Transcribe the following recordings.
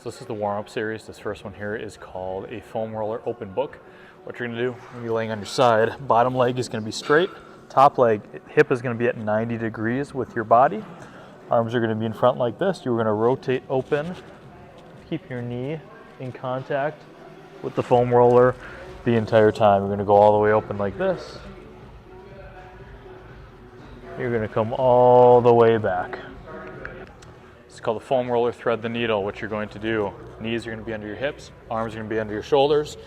So this is the warm-up series. This first one here is called a foam roller open book. What you're gonna do, when you're laying on your side, bottom leg is gonna be straight, top leg, hip is gonna be at 90 degrees with your body. Arms are gonna be in front like this. You're gonna rotate open, keep your knee in contact with the foam roller the entire time. You're gonna go all the way open like this. You're gonna come all the way back. It's called the foam roller thread the needle. What you're going to do, knees are going to be under your hips, arms are going to be under your shoulders.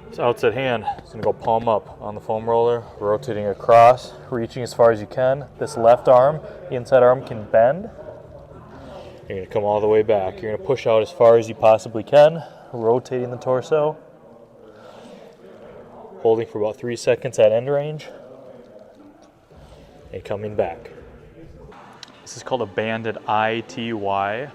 This outside hand is going to go palm up on the foam roller, rotating across, reaching as far as you can. This left arm, the inside arm can bend. You're going to come all the way back. You're going to push out as far as you possibly can, rotating the torso, holding for about 3 seconds at end range, and coming back. This is called a banded ITY.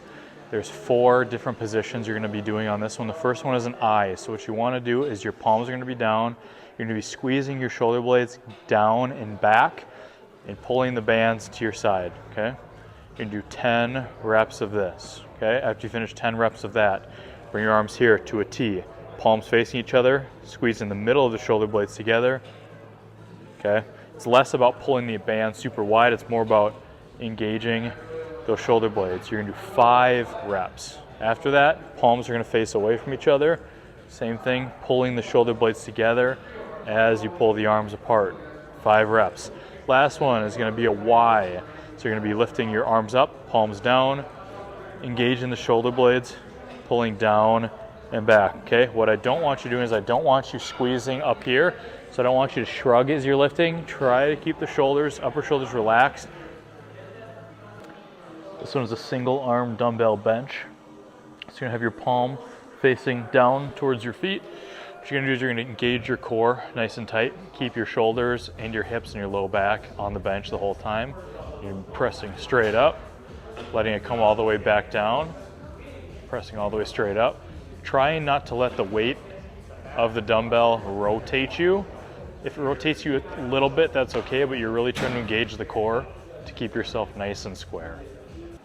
There's 4 different positions you're going to be doing on this one. The first one is an I. So what you want to do is your palms are going to be down. You're going to be squeezing your shoulder blades down and back and pulling the bands to your side, okay? You're going to do 10 reps of this, okay? After you finish 10 reps of that, bring your arms here to a T. Palms facing each other, squeeze in the middle of the shoulder blades together, okay? It's less about pulling the band super wide. It's more about engaging those shoulder blades. You're gonna do 5 reps. After that, palms are gonna face away from each other. Same thing, pulling the shoulder blades together as you pull the arms apart. 5 reps. Last one is gonna be a Y. So you're gonna be lifting your arms up, palms down, engaging the shoulder blades, pulling down and back, okay? What I don't want you doing is I don't want you squeezing up here. So I don't want you to shrug as you're lifting. Try to keep the shoulders, upper shoulders relaxed. This one is a single arm dumbbell bench. So you're gonna have your palm facing down towards your feet. What you're gonna do is you're gonna engage your core nice and tight. Keep your shoulders and your hips and your low back on the bench the whole time. You're pressing straight up, letting it come all the way back down, pressing all the way straight up. Trying not to let the weight of the dumbbell rotate you. If it rotates you a little bit, that's okay, but you're really trying to engage the core to keep yourself nice and square.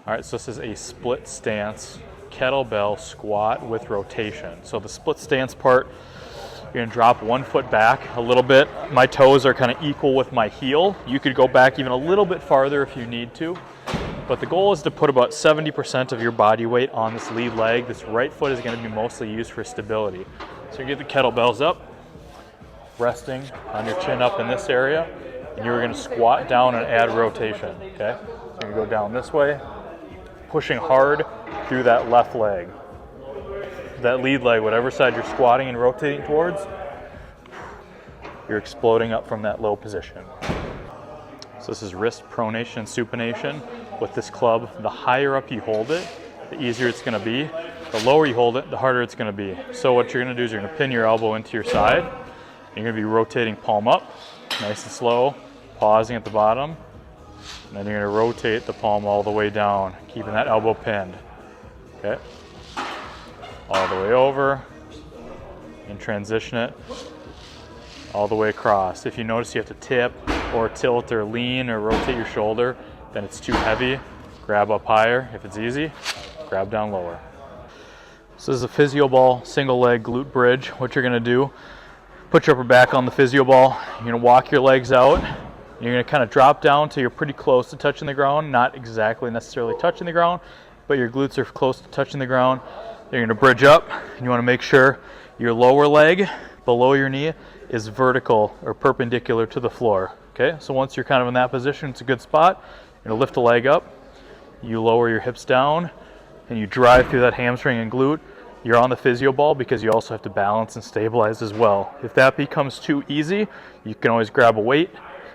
All right, so this is a split stance kettlebell squat with rotation. So the split stance part, you're gonna drop 1 foot back a little bit. My toes are kind of equal with my heel. You could go back even a little bit farther if you need to. But the goal is to put about 70% of your body weight on this lead leg. This right foot is gonna be mostly used for stability. So you get the kettlebells up, resting on your chin up in this area, and you're gonna squat down and add rotation, okay? So you're gonna go down this way, pushing hard through that left leg. That lead leg, whatever side you're squatting and rotating towards, you're exploding up from that low position. So this is wrist pronation and supination. With this club, the higher up you hold it, the easier it's gonna be. The lower you hold it, the harder it's gonna be. So what you're gonna do is you're gonna pin your elbow into your side. You're gonna be rotating palm up, nice and slow, pausing at the bottom. And then you're going to rotate the palm all the way down, keeping that elbow pinned. Okay? All the way over, and transition it all the way across. If you notice you have to tip or tilt or lean or rotate your shoulder, then it's too heavy, grab up higher. If it's easy, grab down lower. So this is a physio ball, single leg glute bridge. What you're going to do, put your upper back on the physio ball. You're going to walk your legs out. You're going to kind of drop down till you're pretty close to touching the ground, not exactly necessarily touching the ground, but your glutes are close to touching the ground. You're going to bridge up, and you want to make sure your lower leg below your knee is vertical or perpendicular to the floor. Okay, so once you're kind of in that position, it's a good spot. You're going to lift the leg up, you lower your hips down, and you drive through that hamstring and glute. You're on the physio ball because you also have to balance and stabilize as well. If that becomes too easy, you can always grab a weight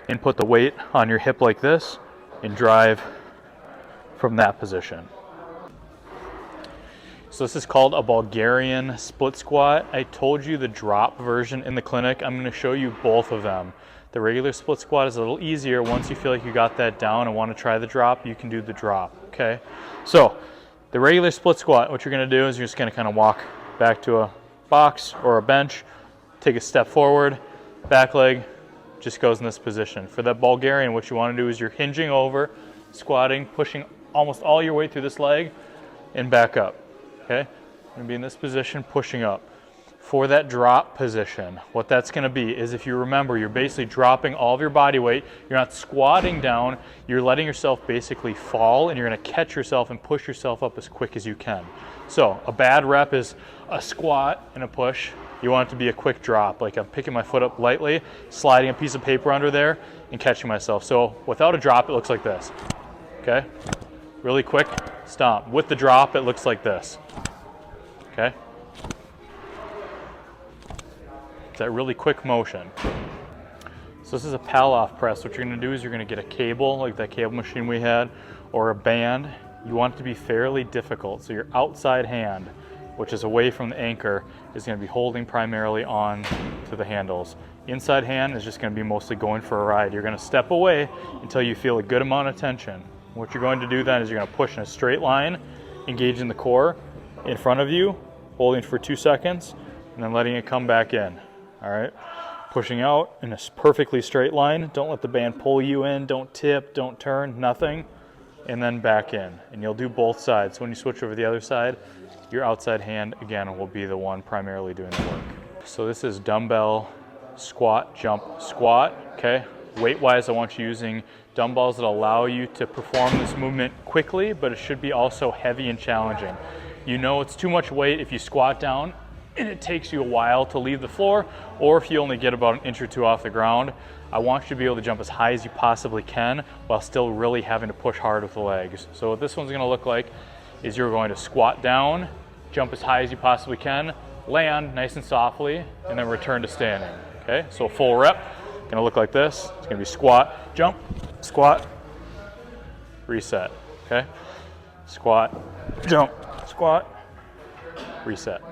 and put the weight on your hip like this and drive from that position. So this is called a Bulgarian split squat. I told you the drop version in the clinic. I'm going to show you both of them. The regular split squat is a little easier. Once you feel like you got that down and want to try the drop, you can do the drop, okay? So the regular split squat, what you're going to do is you're just going to kind of walk back to a box or a bench, take a step forward, back leg just goes in this position. For that Bulgarian, what you want to do is you're hinging over, squatting, pushing almost all your weight through this leg and back up. okay? You're gonna be in this position, pushing up. For that drop position, what that's gonna be is, if you remember, you're basically dropping all of your body weight, you're not squatting down, you're letting yourself basically fall, and you're gonna catch yourself and push yourself up as quick as you can. So a bad rep is a squat and a push. You want it to be a quick drop, like I'm picking my foot up lightly, sliding a piece of paper under there, and catching myself. So without a drop, it looks like this, okay? Really quick stomp. With the drop, it looks like this, okay? It's that really quick motion. So this is a Pallof press. What you're gonna do is you're gonna get a cable, like that cable machine we had, or a band. You want it to be fairly difficult. So your outside hand, which is away from the anchor, is gonna be holding primarily on to the handles. Inside hand is just gonna be mostly going for a ride. You're gonna step away until you feel a good amount of tension. What you're going to do then is you're gonna push in a straight line, engaging the core in front of you, holding for 2 seconds, and then letting it come back in, all right? Pushing out in a perfectly straight line. Don't let the band pull you in, don't tip, don't turn, nothing, and then back in. And you'll do both sides. When you switch over the other side, your outside hand, again, will be the one primarily doing the work. So this is dumbbell squat, jump, squat, okay? Weight-wise, I want you using dumbbells that allow you to perform this movement quickly, but it should be also heavy and challenging. You know it's too much weight if you squat down and it takes you a while to leave the floor, or if you only get about an inch or two off the ground. I want you to be able to jump as high as you possibly can while still really having to push hard with the legs. So what this one's gonna look like is you're going to squat down, jump as high as you possibly can, land nice and softly, and then return to standing, okay? So full rep, gonna look like this. It's gonna be squat, jump, squat, reset, okay? Squat, jump, squat, reset.